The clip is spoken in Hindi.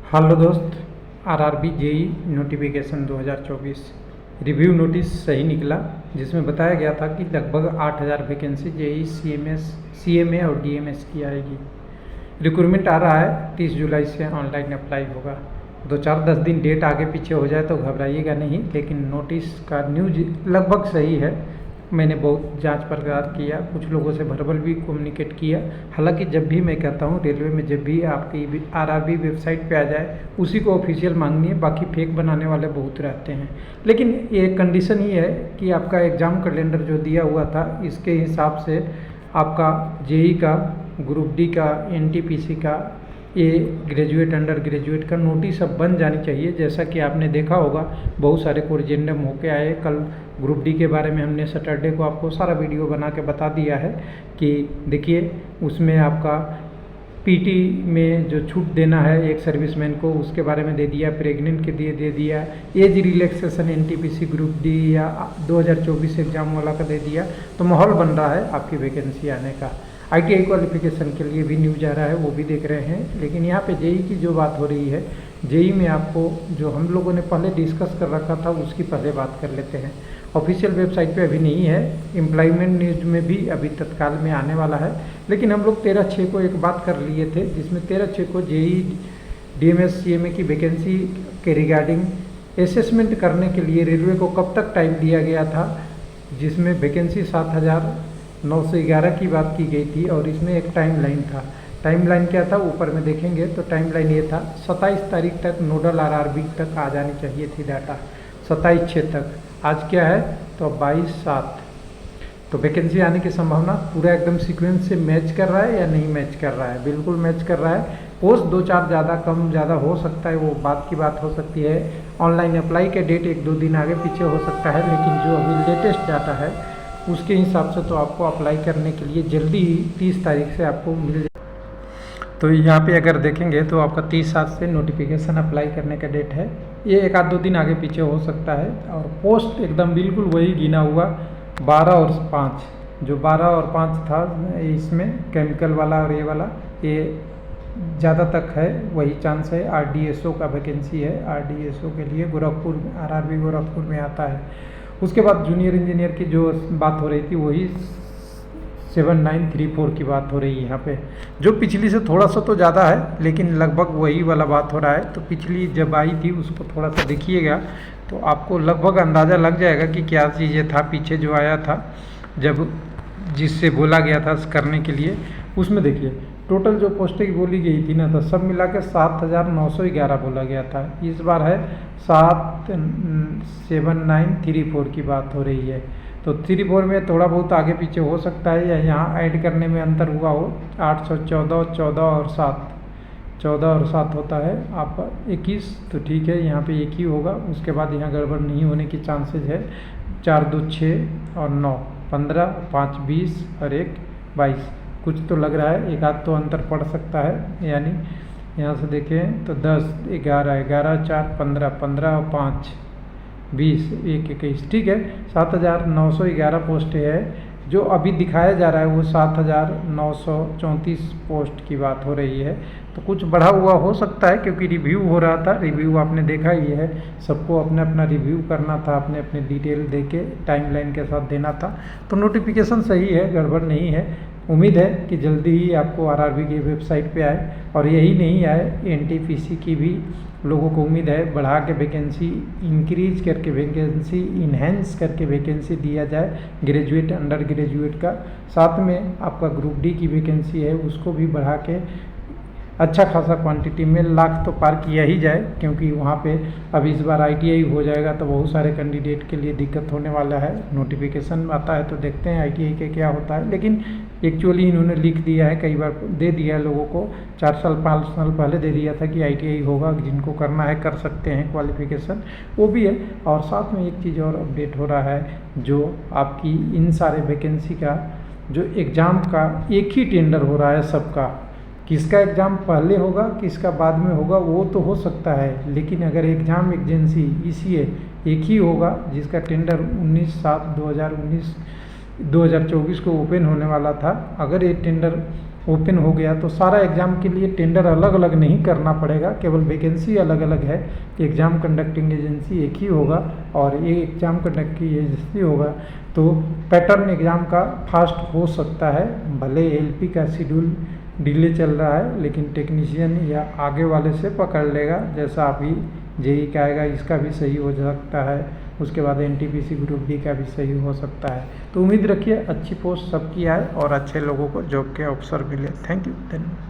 हेलो दोस्त, RRB JE notification 2024 review notice सही निकला, जिसमें बताया गया था कि लगभग 8,000 वैकेंसी जेई सीएमए और डीएमएस की आएगी। रिक्रूटमेंट आ रहा है 30 जुलाई से ऑनलाइन अप्लाई होगा। 2-4-10 दिन डेट आगे पीछे हो जाए तो घबराइएगा नहीं, लेकिन नोटिस का न्यूज लगभग सही है। मैंने बहुत जांच पड़ताल किया, कुछ लोगों से वर्बल भी कम्युनिकेट किया। हालांकि जब भी मैं कहता हूँ रेलवे में जब भी आपकी आरआरबी वेबसाइट पे आ जाए उसी को ऑफिशियल मांगनी है, बाकी फेक बनाने वाले बहुत रहते हैं। लेकिन ये कंडीशन ही है कि आपका एग्ज़ाम कैलेंडर जो दिया हुआ था इसके हिसाब से आपका जेई का, ग्रुप डी का, एनटीपीसी का, ये ग्रेजुएट अंडर ग्रेजुएट का नोटिस अब बन जानी चाहिए। जैसा कि आपने देखा होगा बहुत सारे कोरिजेंडम होके आए। कल ग्रुप डी के बारे में हमने सैटरडे को आपको सारा वीडियो बना के बता दिया है कि देखिए उसमें आपका पीटी में जो छूट देना है एक सर्विसमैन को उसके बारे में दे दिया, प्रेग्नेंट के लिए दे दिया, age relaxation NTPC group D या 2024 एग्जाम वाला का दे दिया। तो माहौल बन रहा है आपकी वैकेंसी आने का। आईटीआई क्वालिफिकेशन के लिए भी न्यूज आ रहा है, वो भी देख रहे हैं। लेकिन यहाँ पे जेई की जो बात हो रही है, जेई में आपको जो हम लोगों ने पहले डिस्कस कर रखा था उसकी पहले बात कर लेते हैं। ऑफिशियल वेबसाइट पे अभी नहीं है, एम्प्लॉयमेंट न्यूज में भी अभी तत्काल में आने वाला है। लेकिन हम लोग 13/6 को एक बात कर लिए थे, जिसमें 13/6 को जेई डीएमएस सीएमए की वैकेंसी के रिगार्डिंग असेसमेंट करने के लिए रेलवे को कब तक टाइम दिया गया था, जिसमें वैकेंसी 7,911 की बात की गई थी। और इसमें एक टाइम लाइन था। टाइम लाइन क्या था ऊपर में देखेंगे तो टाइम लाइन ये था 27 तारीख तक नोडल आरआरबी तक आ जानी चाहिए थी डाटा, 27/6 तक। आज क्या है तो 22/7। तो वैकेंसी आने की संभावना पूरा एकदम सीक्वेंस से मैच कर रहा है या नहीं मैच कर रहा है? बिल्कुल मैच कर रहा है। पोस्ट 2-4 ज़्यादा कम ज़्यादा हो सकता है, वो बात की बात हो सकती है। ऑनलाइन अप्लाई के डेट 1-2 दिन आगे पीछे हो सकता है, लेकिन जो अभी लेटेस्ट डाटा है उसके हिसाब से तो आपको अप्लाई करने के लिए जल्दी ही 30 तारीख से आपको मिल जाए। तो यहाँ पे अगर देखेंगे तो आपका 30/7 से नोटिफिकेशन अप्लाई करने का डेट है। ये 1-2 दिन आगे पीछे हो सकता है। और पोस्ट एकदम बिल्कुल वही गिना हुआ 12 और 5, जो 12 और 5 था इसमें केमिकल वाला और ये वाला, ये ज़्यादा तक है, वही चांस है। आरडीएसओ का वैकेंसी है, आरडीएसओ के लिए गोरखपुर, आरआरबी गोरखपुर में आता है। उसके बाद जूनियर इंजीनियर की जो बात हो रही थी वही 7934 की बात हो रही है यहाँ पे, जो पिछली से थोड़ा सा तो ज़्यादा है लेकिन लगभग वही वाला बात हो रहा है। तो पिछली जब आई थी उसको थोड़ा सा देखिएगा तो आपको लगभग अंदाज़ा लग जाएगा कि क्या चीज़ें था पीछे जो आया था, जब जिससे बोला गया था करने के लिए। उसमें देखिए टोटल जो पोस्टें बोली गई थी ना, तो सब मिला के 7,911 बोला गया था। इस बार है 7934 की बात हो रही है। तो 34 में थोड़ा बहुत आगे पीछे हो सकता है या यहाँ ऐड करने में अंतर हुआ हो। 814, 14 और 7, 14 और 7 होता है आपका 21। तो ठीक है, यहाँ पे एक ही होगा। उसके बाद यहाँ गड़बड़ नहीं होने की चांसेस है। 4, 2, 6 और 9, 15, 5, 20 और 1, 22। कुछ तो लग रहा है, एक आध तो अंतर पड़ सकता है। यानी यहाँ से देखें तो 10, 11, 11, 4, 15, 15 और 5, 20, 1, 21। ठीक है, 7,911 पोस्ट है। जो अभी दिखाया जा रहा है वो 7,934 पोस्ट की बात हो रही है। तो कुछ बढ़ा हुआ हो सकता है क्योंकि रिव्यू हो रहा था। रिव्यू आपने देखा ही है, सबको अपना अपना रिव्यू करना था, अपने अपने डिटेल दे के टाइमलाइन के साथ देना था। तो नोटिफिकेशन सही है, गड़बड़ नहीं है। उम्मीद है कि जल्दी ही आपको आरआरबी की वेबसाइट पे आए। और यही नहीं आए, एनटीपीसी की भी लोगों को उम्मीद है बढ़ा के वैकेंसी इंक्रीज करके, वैकेंसी इन्हेंस करके वैकेंसी दिया जाए ग्रेजुएट अंडर ग्रेजुएट का। साथ में आपका ग्रुप डी की वैकेंसी है उसको भी बढ़ा के अच्छा खासा क्वांटिटी में लाख तो पार किया ही जाए, क्योंकि वहाँ पे अब इस बार आईटीआई हो जाएगा तो बहुत सारे कैंडिडेट के लिए दिक्कत होने वाला है। नोटिफिकेशन आता है तो देखते हैं आईटीआई के क्या होता है। लेकिन एक्चुअली इन्होंने लिख दिया है, कई बार दे दिया है लोगों को, 4 साल 5 साल पहले दे दिया था कि आईटीआई होगा, जिनको करना है कर सकते हैं, क्वालिफिकेशन वो भी है। और साथ में एक चीज़ और अपडेट हो रहा है, जो आपकी इन सारे वैकेंसी का जो एग्ज़ाम का एक ही टेंडर हो रहा है सबका। किसका एग्ज़ाम पहले होगा किसका बाद में होगा वो तो हो सकता है, लेकिन अगर एग्ज़ाम एजेंसी ईसीए एक ही होगा जिसका टेंडर 19/7/2024 को ओपन होने वाला था, अगर ये टेंडर ओपन हो गया तो सारा एग्ज़ाम के लिए टेंडर अलग अलग नहीं करना पड़ेगा, केवल वैकेंसी अलग अलग है। एग्ज़ाम कंडक्टिंग एजेंसी एक ही होगा और ये एग्ज़ाम कंडक्टिंग एजेंसी होगा तो पैटर्न एग्ज़ाम का फास्ट हो सकता है। भले एलपी का शेड्यूल डिले चल रहा है लेकिन टेक्नीशियन या आगे वाले से पकड़ लेगा। जैसा अभी जेई का आएगा इसका भी सही हो सकता है, उसके बाद एनटीपीसी ग्रुप डी का भी सही हो सकता है। तो उम्मीद रखिए अच्छी पोस्ट सबकी आए और अच्छे लोगों को जॉब के अवसर मिले। Thank you. धन्यवाद।